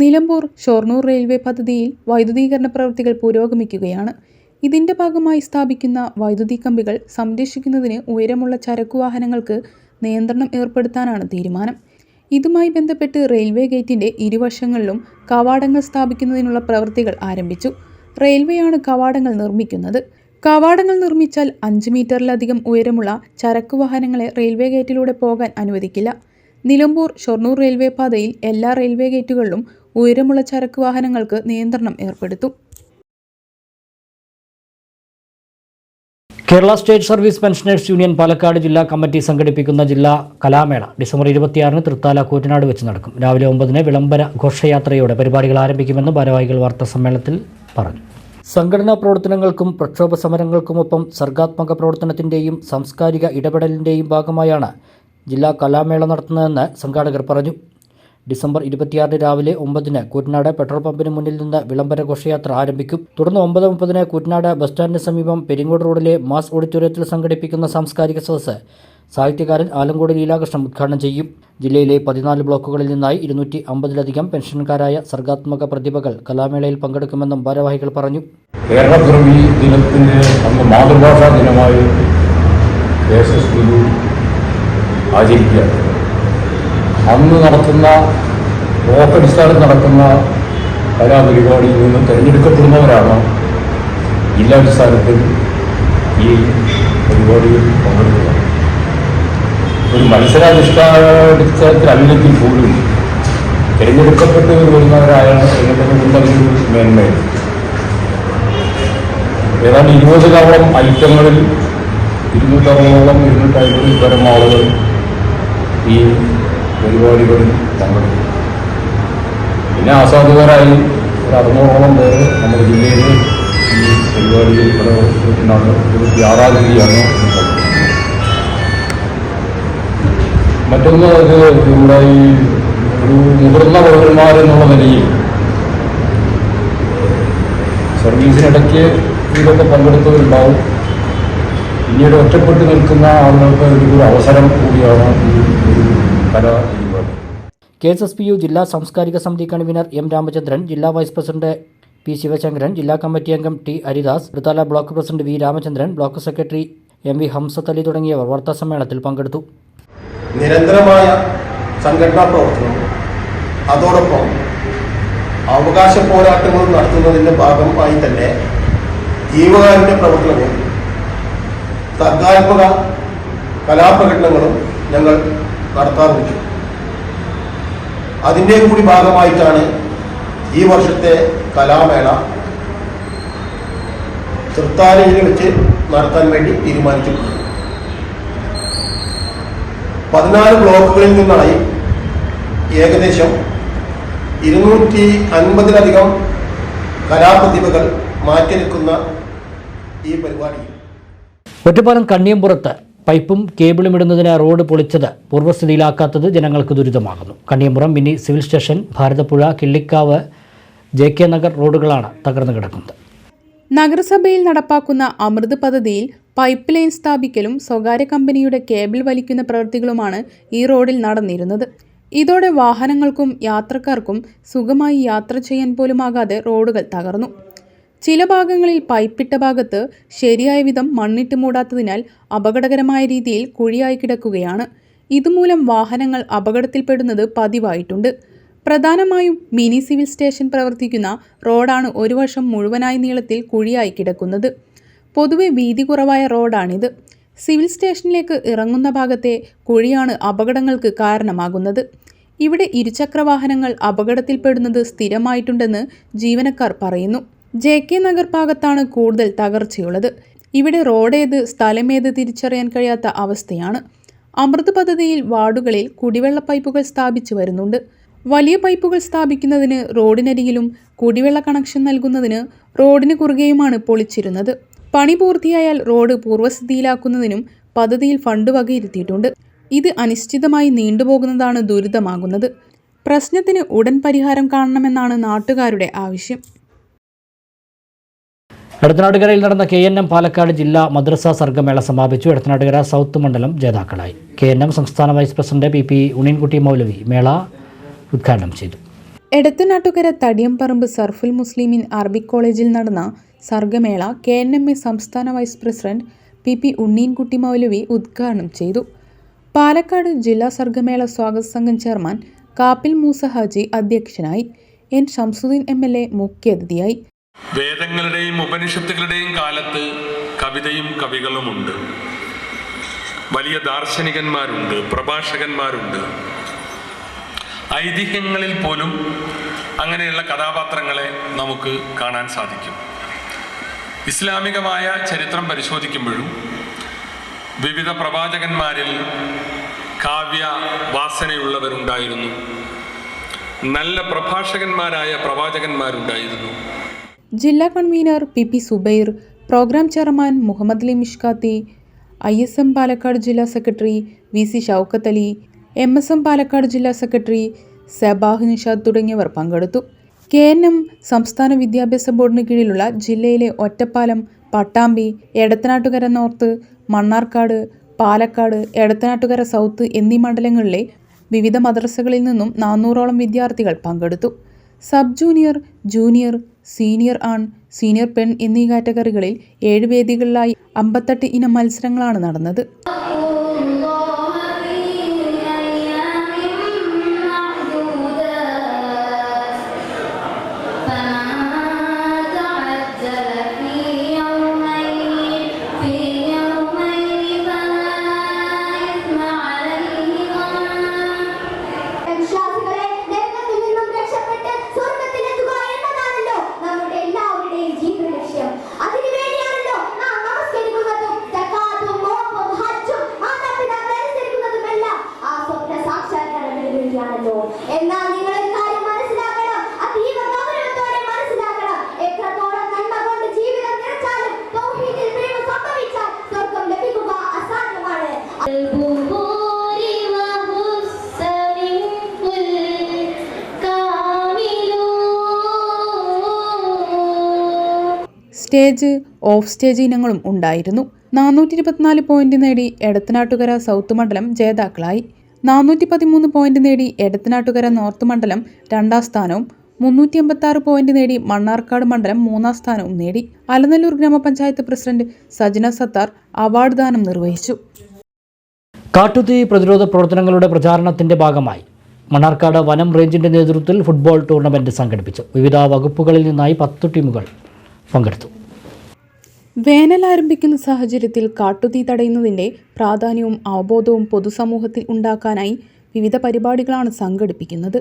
നിലമ്പൂർ ഷൊർണൂർ റെയിൽവേ പദ്ധതിയിൽ വൈദ്യുതീകരണ പ്രവൃത്തികൾ പുരോഗമിക്കുകയാണ്. ഇതിന്റെ ഭാഗമായി സ്ഥാപിക്കുന്ന വൈദ്യുതി കമ്പികൾ സംരക്ഷിക്കുന്നതിന് ഉയരമുള്ള ചരക്കു വാഹനങ്ങൾക്ക് നിയന്ത്രണം ഏർപ്പെടുത്താനാണ് തീരുമാനം. ഇതുമായി ബന്ധപ്പെട്ട് റെയിൽവേ ഗേറ്റിന്റെ ഇരുവശങ്ങളിലും കവാടങ്ങൾ സ്ഥാപിക്കുന്നതിനുള്ള പ്രവൃത്തികൾ ആരംഭിച്ചു. റെയിൽവേയാണ് കവാടങ്ങൾ നിർമ്മിക്കുന്നത്. കവാടങ്ങൾ നിർമ്മിച്ചാൽ 5 മീറ്ററിലധികം ഉയരമുള്ള ചരക്കു വാഹനങ്ങളെ റെയിൽവേ ഗേറ്റിലൂടെ പോകാൻ അനുവദിക്കില്ല. നിലമ്പൂർ ഷൊർണൂർ റെയിൽവേ പാതയിൽ എല്ലാ റെയിൽവേ ഗേറ്റുകളിലും ഉയരമുള്ള ചരക്കു വാഹനങ്ങൾക്ക് നിയന്ത്രണം ഏർപ്പെടുത്തും. Kerala state service pensioners union Palakkad ജില്ലാ കമ്മിറ്റി സംഘടിപ്പിക്കുന്ന ജില്ലാ കലാമേള ഡിസംബർ 26 തൃത്താല കൂറ്റനാട് വെച്ച് നടക്കും. രാവിലെ 9 വിളംബര ഘോഷയാത്രയോടെ പരിപാടികൾ ആരംഭിക്കുമെന്ന് ഭാരവാഹികൾ വാർത്താസമ്മേളനത്തിൽ പറഞ്ഞു. സംഘടനാ പ്രവർത്തനങ്ങൾക്കും പ്രക്ഷോഭ സമരങ്ങൾക്കുമൊപ്പം സർഗാത്മക പ്രവർത്തനത്തിൻ്റെയും സാംസ്കാരിക ഇടപെടലിൻ്റെയും ഭാഗമായാണ് ജില്ലാ കലാമേള നടത്തുന്നതെന്ന് സംഘാടകർ പറഞ്ഞു. ഡിസംബർ 26 രാവിലെ 9 കൂറ്റനാട് പെട്രോൾ പമ്പിന് മുന്നിൽ നിന്ന് വിളംബര ഘോഷയാത്ര ആരംഭിക്കും. തുടർന്ന് 9:30 കൂറ്റനാട് ബസ് സ്റ്റാൻഡിന് സമീപം പെരിങ്ങോട് റോഡിലെ മാസ് ഓഡിറ്റോറിയത്തിൽ സംഘടിപ്പിക്കുന്ന സാംസ്കാരിക സദസ്സ് സാഹിത്യകാരൻ ആലങ്കോട് ലീലാകൃഷ്ണൻ ഉദ്ഘാടനം ചെയ്യും. ജില്ലയിലെ 14 ബ്ലോക്കുകളിൽ നിന്നായി 250-ലധികം പെൻഷൻകാരായ സർഗാത്മക പ്രതിഭകൾ കലാമേളയിൽ പങ്കെടുക്കുമെന്നും ഭാരവാഹികൾ പറഞ്ഞു. കേരളപ്പിറവി ദിനത്തിന് അന്ന് മാതൃഭാഷാ ദിനമായി ആചരിക്കുക. അന്ന് നടത്തുന്ന ബ്ലോക്കടിസ്ഥാനത്തിൽ നടക്കുന്ന കലാപരിപാടിയിൽ നിന്ന് തിരഞ്ഞെടുക്കപ്പെടുന്നവരാണ് ജില്ലാടിസ്ഥാനത്തിൽ ഈ പരിപാടിയിൽ പങ്കെടുക്കുക. ഒരു മത്സരാധിഷ്ഠാനത്തിൽ അല്ലെങ്കിൽ പോലും തിരഞ്ഞെടുക്കപ്പെട്ട് വരുന്നവരായാണ് എന്നുള്ളതിനുള്ള ഒരു മേന്മയാണ്. ഏതാണ്ട് 20 ഐറ്റങ്ങളിൽ 250 പരം ആളുകൾ ഈ പരിപാടികളിൽ പങ്കെടുക്കും. പിന്നെ ആസ്വാദകരായി ഒരു 600 പേര് നമ്മുടെ ജില്ലയിൽ ഈ പരിപാടിയിൽ പങ്കെടുക്കുന്നതാണ്. 26 തീയതിയാണ് പങ്കെടുക്കുന്നത്. മറ്റൊന്ന് നമ്മുടെ ഈ ഒരു മുതിർന്ന പൗരന്മാരെന്നുള്ള നിലയിൽ സർവീസിനിടയ്ക്ക് ഇതിലൊക്കെ പങ്കെടുത്തവരുണ്ടാവും. പിന്നീട് ഒറ്റപ്പെട്ട് നിൽക്കുന്ന ആളുകൾക്ക് ഒരു അവസരം കൂടിയാണ് ഈ ഒരു കലാപരിപാടി. KSSPU ജില്ലാ സാംസ്കാരിക സമിതി കൺവീനർ M. രാമചന്ദ്രൻ, ജില്ലാ വൈസ് പ്രസിഡന്റ് P. ശിവശങ്കരൻ, ജില്ലാ കമ്മിറ്റി അംഗം T. Haridas, Thrithala block president V. Ramachandran, block secretary M. V. Hamzath Ali തുടങ്ങിയവർ വാർത്താസമ്മേളനത്തിൽ പങ്കെടുത്തു. നിരന്തരമായ സംഘടനാ പ്രവർത്തനവും അതോടൊപ്പം അവകാശ പോരാട്ടങ്ങളും നടത്തുന്നതിൻ്റെ ഭാഗമായി തന്നെ ജീവകാരുണ്യ പ്രവർത്തനവും സർഗാത്മക കലാപ്രകടനങ്ങളും ഞങ്ങൾ നടത്താറുണ്ട്. അതിൻ്റെ കൂടി ഭാഗമായിട്ടാണ് ഈ വർഷത്തെ കലാമേള തൃത്താലയിൽ വെച്ച് നടത്താൻ വേണ്ടി തീരുമാനിച്ചിട്ടുള്ളത്. 14 ബ്ലോക്കുകളിൽ നിന്നായി ഏകദേശം 250-ലധികം കലാപ്രതിഭകൾ മാറ്റിനിൽക്കുന്ന ഈ പരിപാടിയിൽ ഒറ്റപ്പാലം കണ്ണിയമ്പുറത്ത് പൈപ്പും കേബിളും ഇടുന്നതിന് റോഡ് പൊളിച്ചത് പൂർവ്വസ്ഥിതിയിലാക്കാത്തത് ജനങ്ങൾക്ക് ദുരിതമാകുന്നു. Kanniyampuram mini civil station, Bharathappuzha, Killikkavu, JK Nagar റോഡുകളാണ് തകർന്നു കിടക്കുന്നത്. നഗരസഭയിൽ നടപ്പാക്കുന്ന അമൃത് പദ്ധതിയിൽ പൈപ്പ് ലൈൻ സ്ഥാപിക്കലും സ്വകാര്യ കമ്പനിയുടെ കേബിൾ വലിക്കുന്ന പ്രവൃത്തികളുമാണ് ഈ റോഡിൽ നടന്നിരുന്നത്. ഇതോടെ വാഹനങ്ങൾക്കും യാത്രക്കാർക്കും സുഖമായി യാത്ര ചെയ്യാൻ പോലുമാകാതെ റോഡുകൾ തകർന്നു. ചില ഭാഗങ്ങളിൽ പൈപ്പിട്ട ഭാഗത്ത് ശരിയായ വിധം മണ്ണിട്ട് മൂടാത്തതിനാൽ അപകടകരമായ രീതിയിൽ കുഴിയായി കിടക്കുകയാണ്. ഇതുമൂലം വാഹനങ്ങൾ അപകടത്തിൽപ്പെടുന്നത് പതിവായിട്ടുണ്ട്. പ്രധാനമായും മിനി സിവിൽ സ്റ്റേഷൻ പ്രവർത്തിക്കുന്ന റോഡാണ് ഒരു വശം മുഴുവനായി നീളത്തിൽ കുഴിയായി കിടക്കുന്നത്. പൊതുവെ വീതി കുറവായ റോഡാണിത്. സിവിൽ സ്റ്റേഷനിലേക്ക് ഇറങ്ങുന്ന ഭാഗത്തെ കുഴിയാണ് അപകടങ്ങൾക്ക് കാരണമാകുന്നത്. ഇവിടെ ഇരുചക്ര വാഹനങ്ങൾ അപകടത്തിൽപ്പെടുന്നത് സ്ഥിരമായിട്ടുണ്ടെന്ന് ജീവനക്കാർ പറയുന്നു. JK നഗർ ഭാഗത്താണ് കൂടുതൽ തകർച്ചയുള്ളത്. ഇവിടെ റോഡേത് സ്ഥലമേത് തിരിച്ചറിയാൻ കഴിയാത്ത അവസ്ഥയാണ്. അമൃത് പദ്ധതിയിൽ വാർഡുകളിൽ കുടിവെള്ള പൈപ്പുകൾ സ്ഥാപിച്ചു വരുന്നുണ്ട്. വലിയ പൈപ്പുകൾ സ്ഥാപിക്കുന്നതിന് റോഡിനരികിലും കുടിവെള്ള കണക്ഷൻ നൽകുന്നതിന് റോഡിന് കുറുകെയുമാണ് പൊളിച്ചിരുന്നത്. പണി പൂർത്തിയായാൽ റോഡ് പൂർവ്വസ്ഥിതിയിലാക്കുന്നതിനും പദ്ധതിയിൽ ഫണ്ട് വകയിരുത്തിയിട്ടുണ്ട്. ഇത് അനിശ്ചിതമായി നീണ്ടുപോകുന്നതാണ് ദുരിതമാകുന്നത്. പ്രശ്നത്തിന് ഉടൻ പരിഹാരം കാണണമെന്നാണ് നാട്ടുകാരുടെ ആവശ്യം. എടത്തനാട്ടുകരയിൽ നടന്ന KNM പാലക്കാട് ജില്ലാ മദ്രസ സർഗമേള സമാപിച്ചു. എടത്തനാട്ടുകര സൗത്ത് മണ്ഡലം ജേതാക്കളായി. KNM സംസ്ഥാന വൈസ് പ്രസിഡന്റ് PP ഉണ്ണീൻകുട്ടി മൗലവി മേള ഉദ്ഘാടനം ചെയ്തു. എടത്തനാട്ടുകര തടിയംപറമ്പ് സർഫുൽ മുസ്ലിമീൻ അറബിക് കോളേജിൽ നടന്ന സർഗമേള KNMA സംസ്ഥാന വൈസ് പ്രസിഡന്റ് PP ഉണ്ണീൻകുട്ടി മൗലവി ഉദ്ഘാടനം ചെയ്തു. പാലക്കാട് ജില്ലാ സർഗമേള സ്വാഗത സംഘം ചെയർമാൻ കാപ്പിൽ മൂസ ഹാജി അധ്യക്ഷനായി. N ഷംസുദ്ദീൻ MLA മുഖ്യാതിഥിയായി. വേദങ്ങളുടെയും ഉപനിഷത്തുകളുടെയും കാലത്ത് കവിതയും കവികളുമുണ്ട്. വലിയ ദാർശനികന്മാരുണ്ട്, പ്രഭാഷകന്മാരുണ്ട്. ഐതിഹ്യങ്ങളിൽ പോലും അങ്ങനെയുള്ള കഥാപാത്രങ്ങളെ നമുക്ക് കാണാൻ സാധിക്കും. ഇസ്ലാമികമായ ചരിത്രം പരിശോധിക്കുമ്പോഴും വിവിധ പ്രവാചകന്മാരിൽ കാവ്യ വാസനയുള്ളവരുണ്ടായിരുന്നു. നല്ല പ്രഭാഷകന്മാരായ പ്രവാചകന്മാരുണ്ടായിരുന്നു. ജില്ലാ convener PP Zubair, programme chairman Muhammad Ali Mishkathi, ISM Palakkad ജില്ലാ secretary VC Shoukath Ali, MSM Palakkad ജില്ലാ സെക്രട്ടറി സബാഹ് നിഷാദ് തുടങ്ങിയവർ പങ്കെടുത്തു. KNM സംസ്ഥാന വിദ്യാഭ്യാസ ബോർഡിന് കീഴിലുള്ള ജില്ലയിലെ ഒറ്റപ്പാലം, പട്ടാമ്പി, എടത്തനാട്ടുകര നോർത്ത്, മണ്ണാർക്കാട്, പാലക്കാട്, എടത്തനാട്ടുകര സൗത്ത് എന്നീ മണ്ഡലങ്ങളിലെ വിവിധ മദ്രസകളിൽ നിന്നും 400ഓളം വിദ്യാർത്ഥികൾ പങ്കെടുത്തു. സബ് ജൂനിയർ, ജൂനിയർ, സീനിയർ ആൺ, സീനിയർ പെൺ എന്നീ കാറ്റഗറികളിൽ 7 വേദികളിലായി 58 ഇനം മത്സരങ്ങളാണ് നടന്നത്. എന്നാൽ നിങ്ങൾ കാര്യം മനസ്സിലാക്കണം, അതീവ ഗൗരവത്തോടെ മനസ്സിലാക്കണം. എത്രത്തോളം നന്മ കൊണ്ട് ജീവിതം നിറച്ചാലും തൗഹീദിൽ പിഴവ് സംഭവിച്ചാൽ സ്വർഗം ലഭിക്കുക അസാധ്യമാണ്. സ്റ്റേജ്, ഓഫ് സ്റ്റേജ് ഇനങ്ങളും ഉണ്ടായിരുന്നു. 424 പോയിന്റ് നേടി എടത്തനാട്ടുകര സൗത്ത് മണ്ഡലം ജേതാക്കളായി. 413 പോയിന്റ് നേടി എടത്തനാട്ടുകര നോർത്ത് മണ്ഡലം 2ാം സ്ഥാനവും 386 പോയിന്റ് നേടി മണ്ണാർക്കാട് മണ്ഡലം 3ാം സ്ഥാനവും നേടി. അലനല്ലൂർ ഗ്രാമപഞ്ചായത്ത് പ്രസിഡന്റ് സജന സത്താർ അവാർഡ് ദാനം നിർവഹിച്ചു. കാട്ടുതീ പ്രതിരോധ പ്രവർത്തനങ്ങളുടെ പ്രചാരണത്തിന്റെ ഭാഗമായി മണ്ണാർക്കാട് വനം റേഞ്ചിന്റെ നേതൃത്വത്തിൽ ഫുട്ബോൾ ടൂർണമെന്റ് സംഘടിപ്പിച്ചു. വിവിധ വകുപ്പുകളിൽ നിന്നായി 10 ടീമുകൾ പങ്കെടുത്തു. വേനൽ ആരംഭിക്കുന്ന സാഹചര്യത്തിൽ കാട്ടുതീ തടയുന്നതിൻ്റെ പ്രാധാന്യവും അവബോധവും പൊതുസമൂഹത്തിൽ ഉണ്ടാക്കാനായി വിവിധ പരിപാടികളാണ് സംഘടിപ്പിക്കുന്നത്.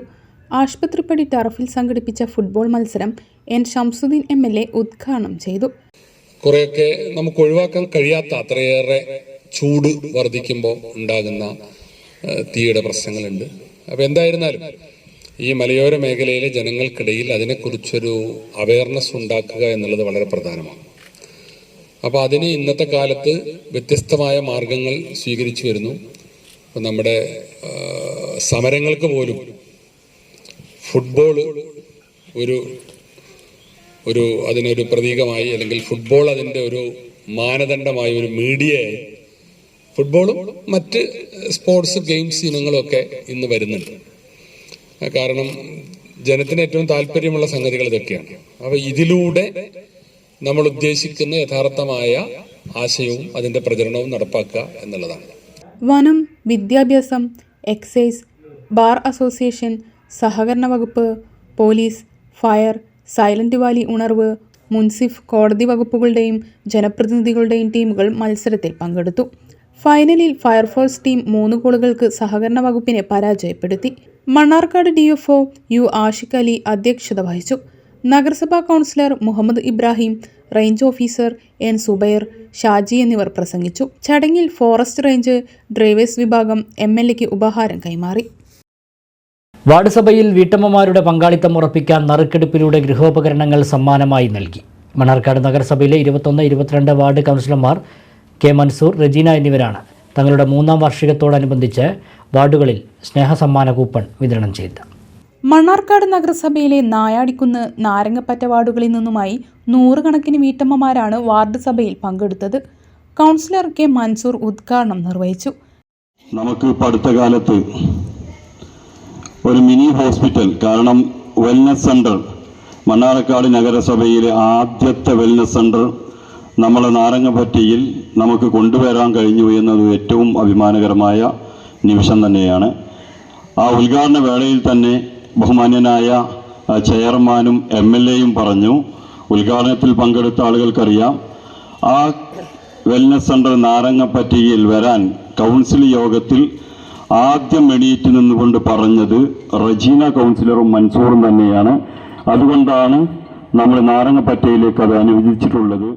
ആശുപത്രിപ്പടി ടർഫിൽ സംഘടിപ്പിച്ച ഫുട്ബോൾ മത്സരം N ഷംസുദ്ദീൻ MLA ഉദ്ഘാടനം ചെയ്തു. കുറേയൊക്കെ നമുക്ക് ഒഴിവാക്കാൻ കഴിയാത്ത അത്രയേറെ ചൂട് വർദ്ധിക്കുമ്പോൾ ഉണ്ടാകുന്ന തീയുടെ പ്രശ്നങ്ങളുണ്ട്. അപ്പോൾ എന്തായിരുന്നാലും ഈ മലയോര മേഖലയിലെ ജനങ്ങൾക്കിടയിൽ അതിനെക്കുറിച്ചൊരു അവയർനെസ് ഉണ്ടാക്കുക എന്നുള്ളത് വളരെ പ്രധാനമാണ്. അപ്പോൾ അതിന് ഇന്നത്തെ കാലത്ത് വ്യത്യസ്തമായ മാർഗങ്ങൾ സ്വീകരിച്ചു വരുന്നു. ഇപ്പം നമ്മുടെ സമരങ്ങൾക്ക് പോലും ഫുട്ബോൾ ഒരു അതിനൊരു പ്രതീകമായി, അല്ലെങ്കിൽ ഫുട്ബോൾ അതിൻ്റെ ഒരു മാനദണ്ഡമായി, ഒരു മീഡിയയായി ഫുട്ബോളും മറ്റ് സ്പോർട്സ് ഗെയിംസ് ഇനങ്ങളൊക്കെ ഇന്ന് വരുന്നുണ്ട്. കാരണം ജനത്തിന് ഏറ്റവും താല്പര്യമുള്ള സംഗതികൾ ഇതൊക്കെയാണ്. അപ്പോൾ ഇതിലൂടെ നമ്മൾ ഉദ്ദേശിക്കുന്ന യഥാർത്ഥമായ ആശയവും അതിൻ്റെ പ്രചരണവും നടപ്പാക്കുക എന്നുള്ളതാണ്. വനം, വിദ്യാഭ്യാസം, എക്സൈസ്, ബാർ അസോസിയേഷൻ, സഹകരണ വകുപ്പ്, പോലീസ്, ഫയർ, സൈലന്റ് വാലി ഉണർവ്, മുൻസിഫ്, കോടതി വകുപ്പുകളുടെയും ജനപ്രതിനിധികളുടെയും ടീമുകൾ മത്സരത്തിൽ പങ്കെടുത്തു. ഫൈനലിൽ ഫയർഫോഴ്സ് ടീം 3 ഗോളുകൾക്ക് സഹകരണ വകുപ്പിനെ പരാജയപ്പെടുത്തി. മണ്ണാർക്കാട് DFO യു ആഷിഖ് അലി അധ്യക്ഷത വഹിച്ചു. നഗരസഭാ councillor Muhammad Ibrahim, range officer N Zubair, Shaji എന്നിവർ പ്രസംഗിച്ചു. ചടങ്ങിൽ ഫോറസ്റ്റ് റേഞ്ച് ഡ്രൈവേഴ്സ് വിഭാഗം MLAക്ക് ഉപഹാരം കൈമാറി. വാർഡ് സഭയിൽ വീട്ടമ്മമാരുടെ പങ്കാളിത്തം ഉറപ്പിക്കാൻ നറുക്കെടുപ്പിലൂടെ ഗൃഹോപകരണങ്ങൾ സമ്മാനമായി നൽകി. മണ്ണാർക്കാട് നഗരസഭയിലെ 21, 22 വാർഡ് കൗൺസിലർമാർ K മൻസൂർ, റെജീന എന്നിവരാണ് തങ്ങളുടെ 3ാം വാർഷികത്തോടനുബന്ധിച്ച് വാർഡുകളിൽ സ്നേഹസമ്മാന കൂപ്പൺ വിതരണം ചെയ്തത്. മണ്ണാർക്കാട് നഗരസഭയിലെ നായാടിക്കുന്ന്, നാരങ്ങപ്പറ്റ വാർഡുകളിൽ നിന്നുമായി 100 കണക്കിന് വീട്ടമ്മമാരാണ് വാർഡ് സഭയിൽ പങ്കെടുത്തത്. കൗൺസിലർ K മൻസൂർ ഉദ്ഘാടനം നിർവഹിച്ചു. നമുക്ക് അടുത്ത കാലത്ത് ഒരു മിനി ഹോസ്പിറ്റൽ, കാരണം വെൽനസ് സെൻറ്റർ, മണ്ണാർക്കാട് നഗരസഭയിലെ ആദ്യത്തെ വെൽനസ് സെൻറ്റർ നമ്മളെ നാരങ്ങപ്പറ്റയിൽ നമുക്ക് കൊണ്ടുവരാൻ കഴിഞ്ഞു എന്നത് ഏറ്റവും അഭിമാനകരമായ നിമിഷം തന്നെയാണ്. ആ ഉദ്ഘാടന വേളയിൽ തന്നെ ബഹുമാന്യനായ ചെയർമാനും MLAയും പറഞ്ഞു, ഉദ്ഘാടനത്തിൽ പങ്കെടുത്ത ആളുകൾക്കറിയാം, ആ വെൽനസ് സെൻറ്റർ നാരങ്ങപ്പറ്റയിൽ വരാൻ കൗൺസിൽ യോഗത്തിൽ ആദ്യം എണീറ്റ് നിന്നുകൊണ്ട് പറഞ്ഞത് റജീന കൗൺസിലറും മൻസൂറും തന്നെയാണ്. അതുകൊണ്ടാണ് നമ്മൾ നാരങ്ങപ്പറ്റയിലേക്ക് അത് അനുവദിച്ചിട്ടുള്ളത്.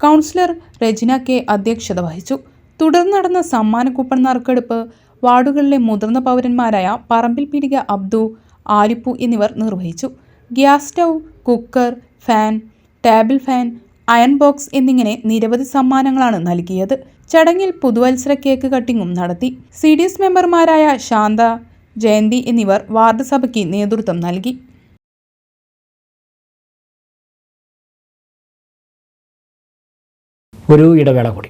കൗൺസിലർ റെജിന K അധ്യക്ഷത വഹിച്ചു. തുടർന്ന് നടന്ന സമ്മാന കൂപ്പൺ നറുക്കെടുപ്പ് വാർഡുകളിലെ മുതിർന്ന പൗരന്മാരായ പറമ്പിൽ പീടിക അബ്ദു, ആലിപ്പു എന്നിവർ നിർവഹിച്ചു. Gas stove, cooker, fan, table fan, iron box എന്നിങ്ങനെ നിരവധി സമ്മാനങ്ങളാണ് നൽകിയത്. ചടങ്ങിൽ പുതുവത്സര കേക്ക് കട്ടിങ്ങും നടത്തി. CDS മെമ്പർമാരായ ശാന്ത, ജയന്തി എന്നിവർ വാർഡ് സഭയ്ക്ക് നേതൃത്വം നൽകി. ഒരു ഇടവേള കൂടി.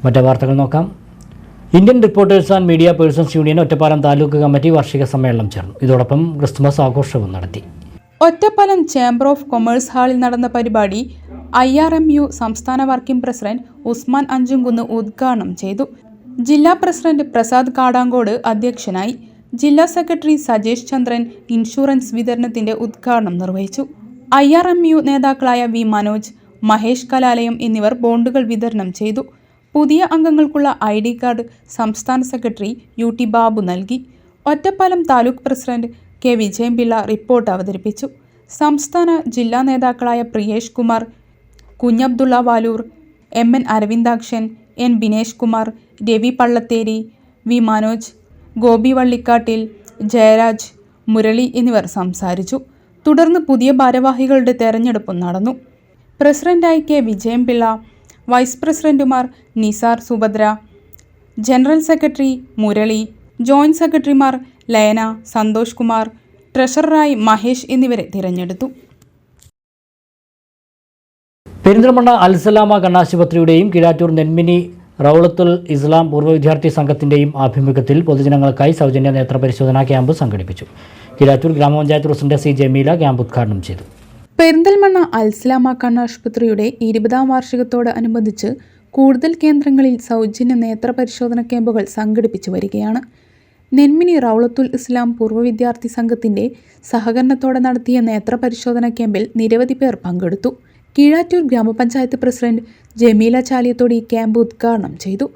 മറ്റു വാർത്തകൾ നോക്കാം. Indian reporters and media persons union Ottapalam taluk committee വാർഷിക സമ്മേളനം ചേർന്നു. ഇതോടൊപ്പം ക്രിസ്മസ് ആഘോഷവും നടത്തി. ഒറ്റപ്പാലം ചേംബർ ഓഫ് കൊമേഴ്സ് ഹാളിൽ നടന്ന പരിപാടി IRMU സംസ്ഥാന വർക്കിംഗ് പ്രസിഡന്റ് ഉസ്മാൻ അഞ്ചുംകുന്ന് ഉദ്ഘാടനം ചെയ്തു. ജില്ലാ പ്രസിഡന്റ് പ്രസാദ് കാടാങ്കോട് അധ്യക്ഷനായി. ജില്ലാ സെക്രട്ടറി സജേഷ് ചന്ദ്രൻ ഇൻഷുറൻസ് വിതരണത്തിന്റെ ഉദ്ഘാടനം നിർവഹിച്ചു. IRMU നേതാക്കളായ V മനോജ്, മഹേഷ് കലാലയം എന്നിവർ ബോണ്ടുകൾ വിതരണം ചെയ്തു. പുതിയ അംഗങ്ങൾക്കുള്ള ID കാർഡ് സംസ്ഥാന സെക്രട്ടറി UT ബാബു നൽകി. Ottapalam taluk president K Vijayampillai report അവതരിപ്പിച്ചു. സംസ്ഥാന ജില്ലാ നേതാക്കളായ Priyesh Kumar, Kunhabdulla വാലൂർ, MN Aravindakshan, N Binesh Kumar, Ravi പള്ളത്തേരി, V Manoj, Gopi വള്ളിക്കാട്ടിൽ, Jayaraj, Murali എന്നിവർ സംസാരിച്ചു. തുടർന്ന് പുതിയ ഭാരവാഹികളുടെ തെരഞ്ഞെടുപ്പും നടന്നു. പ്രസിഡന്റായി K വിജയംപിള്ള, വൈസ് പ്രസിഡന്റുമാർ Nisar, Subhadra, general secretary Murali, joint സെക്രട്ടറിമാർ ലയന, സന്തോഷ് കുമാർ, ട്രഷററായി മഹേഷ് എന്നിവരെ തിരഞ്ഞെടുത്തു. പെരിന്തൽമണ്ണ അൽസലാമ കണ്ണാശുപത്രിയുടെയും കീഴാറ്റൂർ നെന്മിനി റൗളത്തുൽ ഇസ്ലാം പൂർവ്വ വിദ്യാർത്ഥി സംഘത്തിൻ്റെയും ആഭിമുഖ്യത്തിൽ പൊതുജനങ്ങൾക്കായി സൗജന്യ നേത്രപരിശോധനാ ക്യാമ്പ് സംഘടിപ്പിച്ചു. കീഴാറ്റൂർ ഗ്രാമപഞ്ചായത്ത് പ്രസിഡന്റ് C ജമീല ക്യാമ്പ് ഉദ്ഘാടനം ചെയ്തു. പെരിന്തൽമണ്ണ അൽസലാമ കണ്ണാശുപത്രിയുടെ 20ാം വാർഷികത്തോടനുബന്ധിച്ച് കൂടുതൽ കേന്ദ്രങ്ങളിൽ സൗജന്യ നേത്രപരിശോധന ക്യാമ്പുകൾ സംഘടിപ്പിച്ചു വരികയാണ്. നെന്മിനി റൗളത്തുൽ ഇസ്ലാം പൂർവ്വ വിദ്യാർത്ഥി സംഘത്തിൻ്റെ സഹകരണത്തോടെ നടത്തിയ നേത്രപരിശോധന ക്യാമ്പിൽ നിരവധി പേർ പങ്കെടുത്തു. കീഴാറ്റൂർ ഗ്രാമപഞ്ചായത്ത് പ്രസിഡന്റ് ജമീല ചാലിയത്തോട് ഈ ക്യാമ്പ് ഉദ്ഘാടനം ചെയ്തു.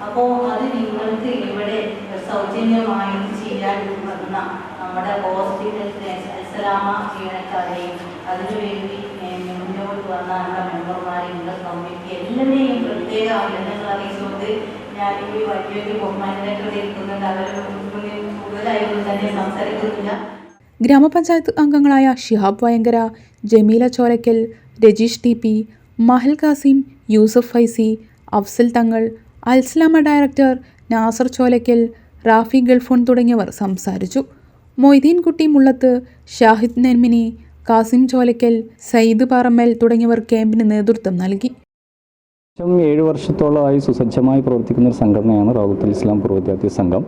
അപ്പോൾ അത് നിങ്ങൾക്ക് ഇവിടെ സൗജന്യമായി ചെയ്യാൻ വന്ന നമ്മുടെ ഹോസ്പിറ്റലിലെ അൽസലാമ ജീവനക്കാരെയും അതിനുവേണ്ടി മുന്നോട്ട് വന്ന നമ്മുടെ മെമ്പർമാരെയും നമ്മുടെ കമ്മിറ്റി എല്ലാവരെയും പ്രത്യേക അഭിനന്ദനങ്ങൾ അറിയിച്ചുകൊണ്ട് ഞാൻ ഈ വലിയൊരു ബഹുമാനത്തിനൊക്കെ ഇരിക്കുന്നുണ്ട്. അവരുടെ കൂടുതലായൊന്നും തന്നെ സംസാരിക്കുന്നില്ല. ഗ്രാമപഞ്ചായത്ത് അംഗങ്ങളായ ഷിഹാബ് വയങ്കര, ജമീല ചോരക്കൽ, രജീഷ് TP, മഹൽ കാസിം, യൂസഫ് ഫൈസി, അഫ്സൽ തങ്ങൾ, അൽസ്ലാമ ഡയറക്ടർ നാസർ ചോലയ്ക്കൽ, റാഫി ഗൾഫോൺ തുടങ്ങിയവർ സംസാരിച്ചു. മൊയ്തീൻകുട്ടി മുള്ളത്ത്, ഷാഹിദ് നെന്മിനി, കാസിം ചോലയ്ക്കൽ, സയ്യിദ് പാറമ്മൽ തുടങ്ങിയവർ ക്യാമ്പിന് നേതൃത്വം നൽകി. 7 വർഷത്തോളമായി സുസജ്ജമായി പ്രവർത്തിക്കുന്ന ഒരു സംഘടനയാണ് റൗദത്തുൽ ഇസ്ലാം പൂർവ്വ വിദ്യാർത്ഥി സംഘം.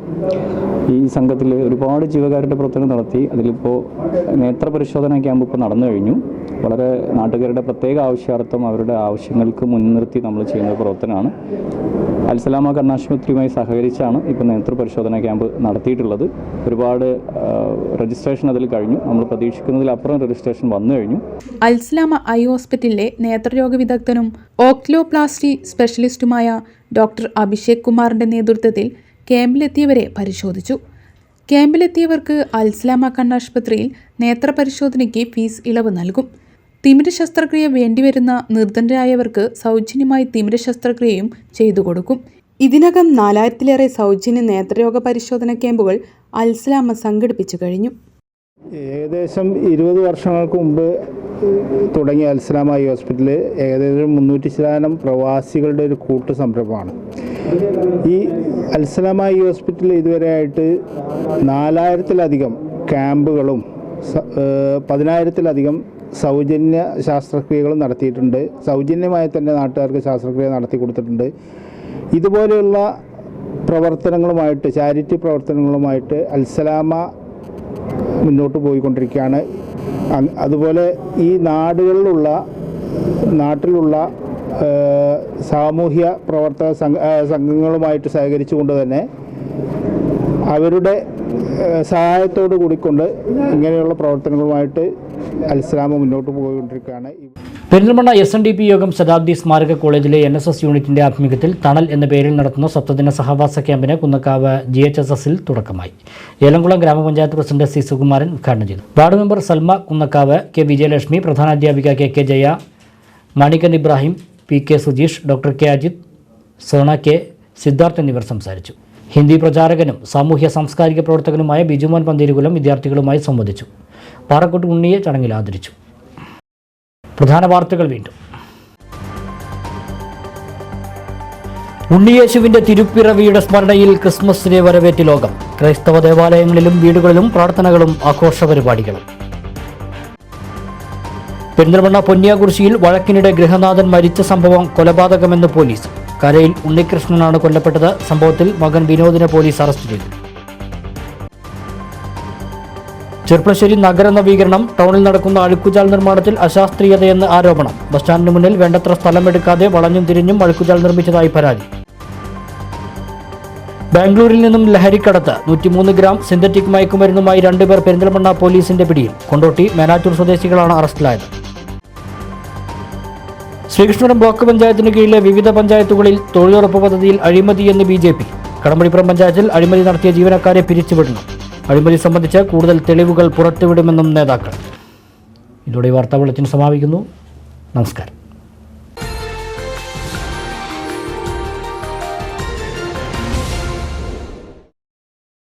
ഈ സംഘത്തിൽ ഒരുപാട് ജീവകാരുടെ പ്രവർത്തനം നടത്തി. അതിലിപ്പോൾ നേത്ര പരിശോധനാ ക്യാമ്പ് ഇപ്പോൾ നടന്നു കഴിഞ്ഞു. വളരെ നാട്ടുകാരുടെ പ്രത്യേക ആവശ്യാർത്ഥം അവരുടെ ആവശ്യങ്ങൾക്ക് മുൻനിർത്തി നമ്മൾ ചെയ്യുന്ന പ്രവർത്തനമാണ്. അൽസലാമ കണ്ണാശുപത്രിയുമായി സഹകരിച്ചാണ് ഇപ്പോൾ നേത്ര പരിശോധനാ ക്യാമ്പ് നടത്തിയിട്ടുള്ളത്. ഒരുപാട് രജിസ്ട്രേഷൻ അതിൽ കഴിഞ്ഞു. നമ്മൾ പ്രതീക്ഷിക്കുന്നതിലപ്പുറം രജിസ്ട്രേഷൻ വന്നു കഴിഞ്ഞു. അൽസലാമ ഐ ഹോസ്പിറ്റലിലെ നേത്രരോഗ വിദഗ്ധനും ഓക്ലോപ്ലാസ്റ്റി സ്പെഷ്യലിസ്റ്റുമായ ഡോക്ടർ അഭിഷേക് കുമാറിൻ്റെ നേതൃത്വത്തിൽ ക്യാമ്പിലെത്തിയവരെ പരിശോധിച്ചു. ക്യാമ്പിലെത്തിയവർക്ക് അൽസലാമ കണ്ണാശുപത്രിയിൽ നേത്രപരിശോധനയ്ക്ക് ഫീസ് ഇളവ് നൽകും. തിമിര ശസ്ത്രക്രിയ വേണ്ടിവരുന്ന നിർധനരായവർക്ക് സൗജന്യമായി തിമിര ശസ്ത്രക്രിയയും ചെയ്തു കൊടുക്കും. ഇതിനകം 4000-ലേറെ സൗജന്യ നേത്രരോഗ പരിശോധന ക്യാമ്പുകൾ അൽസലാമ സംഘടിപ്പിച്ചു കഴിഞ്ഞു. ഏകദേശം 20 വർഷങ്ങൾക്ക് മുമ്പ് തുടങ്ങിയ അൽസലാമ ഐ ഹോസ്പിറ്റൽ ഏകദേശം 300 ശതമാനം പ്രവാസികളുടെ ഒരു കൂട്ടു സംരംഭമാണ്. ഈ അൽസലാമ ഐ ഹോസ്പിറ്റൽ ഇതുവരെയായിട്ട് 4000-ത്തിലധികം ക്യാമ്പുകളും 10,000-ത്തിലധികം സൗജന്യ ശസ്ത്രക്രിയകളും നടത്തിയിട്ടുണ്ട്. സൗജന്യമായി തന്നെ നാട്ടുകാർക്ക് ശസ്ത്രക്രിയ നടത്തി കൊടുത്തിട്ടുണ്ട്. ഇതുപോലെയുള്ള പ്രവർത്തനങ്ങളുമായിട്ട്, ചാരിറ്റി പ്രവർത്തനങ്ങളുമായിട്ട് അൽസലാമ മുന്നോട്ട് പോയിക്കൊണ്ടിരിക്കുകയാണ്. അതുപോലെ ഈ നാട്ടിലുള്ള സാമൂഹ്യ പ്രവർത്തക സംഘങ്ങളുമായിട്ട് സഹകരിച്ചുകൊണ്ട് തന്നെ അവരുടെ സഹായത്തോട് കൂടിക്കൊണ്ട് ഇങ്ങനെയുള്ള പ്രവർത്തനങ്ങളുമായിട്ട് അൽസലാമ മുന്നോട്ട് പോയിക്കൊണ്ടിരിക്കുകയാണ്. പെരിന്തൽമണ്ണ SNDP യോഗം ശതാബ്ദി സ്മാരക കോളേജിലെ NSS യൂണിറ്റിന്റെ ആഭിമുഖ്യത്തിൽ തണൽ എന്ന പേരിൽ നടത്തുന്ന സപ്തദിന സഹവാസ ക്യാമ്പിന് കുന്നക്കാവ് GHSSൽ തുടക്കമായി. ഏലംകുളം ഗ്രാമപഞ്ചായത്ത് പ്രസിഡന്റ് C സുകുമാരൻ ഉദ്ഘാടനം ചെയ്തു. Ward member Salma Kunnakkavu, K Vijayalakshmi, പ്രധാനാധ്യാപിക KK Jaya, Manikkan Ibrahim, PK Sujeesh, doctor K Ajith, Sona K, Siddharth എന്നിവർ സംസാരിച്ചു. ഹിന്ദി പ്രചാരകനും സാമൂഹ്യ സാംസ്കാരിക പ്രവർത്തകനുമായ ബിജുമോൻ പന്തീരുകുലം വിദ്യാർത്ഥികളുമായി സംവദിച്ചു. പാറക്കോട്ട് ഉണ്ണിയെ ചടങ്ങിൽ ആദരിച്ചു. പ്രധാന വാർത്തകൾ വീണ്ടും. ഉണ്ണിയേശുവിന്റെ തിരുപ്പിറവിയുടെ സ്മരണയിൽ ക്രിസ്മസിനെ വരവേറ്റ് ലോകം. ക്രൈസ്തവ ദേവാലയങ്ങളിലും വീടുകളിലും പ്രാർത്ഥനകളും ആഘോഷ പരിപാടികളും. പെരിന്തൽമണ്ണ പൊന്നിയാകുറിശ്ശിയിൽ വഴക്കിനിടെ ഗൃഹനാഥൻ മരിച്ച സംഭവം കൊലപാതകമെന്ന് പോലീസ്. കരയിൽ ഉണ്ണികൃഷ്ണനാണ് കൊല്ലപ്പെട്ടത്. സംഭവത്തിൽ മകൻ വിനോദിനെ പോലീസ് അറസ്റ്റ് ചെയ്തു. ചെർപ്പളശ്ശേരി നഗര നവീകരണം. ടൗണിൽ നടക്കുന്ന അഴുക്കുചാൽ നിർമ്മാണത്തിൽ അശാസ്ത്രീയതയെന്ന് ആരോപണം. ബസ് സ്റ്റാൻഡിന് മുന്നിൽ വേണ്ടത്ര സ്ഥലമെടുക്കാതെ വളഞ്ഞും തിരിഞ്ഞും അഴുക്കുചാൽ നിർമ്മിച്ചതായി പരാതി. ബാംഗ്ലൂരിൽ നിന്നും ലഹരിക്കടത്ത്. 103 ഗ്രാം സിന്തറ്റിക് മയക്കുമരുന്നുമായി 2 പേർ പെരിന്തൽമണ്ണ പോലീസിന്റെ പിടിയിൽ. കൊണ്ടോട്ടി മേനാറ്റൂർ സ്വദേശികളാണ് അറസ്റ്റിലായത്. ശ്രീകൃഷ്ണപുരം ബ്ലോക്ക് പഞ്ചായത്തിന് കീഴിലെ വിവിധ പഞ്ചായത്തുകളിൽ തൊഴിലുറപ്പ് പദ്ധതിയിൽ അഴിമതിയെന്ന് BJP. കടമ്പഴിപ്പുറം പഞ്ചായത്തിൽ അഴിമതി നടത്തിയ ജീവനക്കാരെ പിരിച്ചുവിടണം. അഴിമതി സംബന്ധിച്ച് കൂടുതൽ തെളിവുകൾ പുറത്തുവിടുമെന്നും നേതാക്കൾ. ഇതോടെ വാർത്താ ബുള്ളറ്റിൻ സമാപിക്കുന്നു. നമസ്കാരം.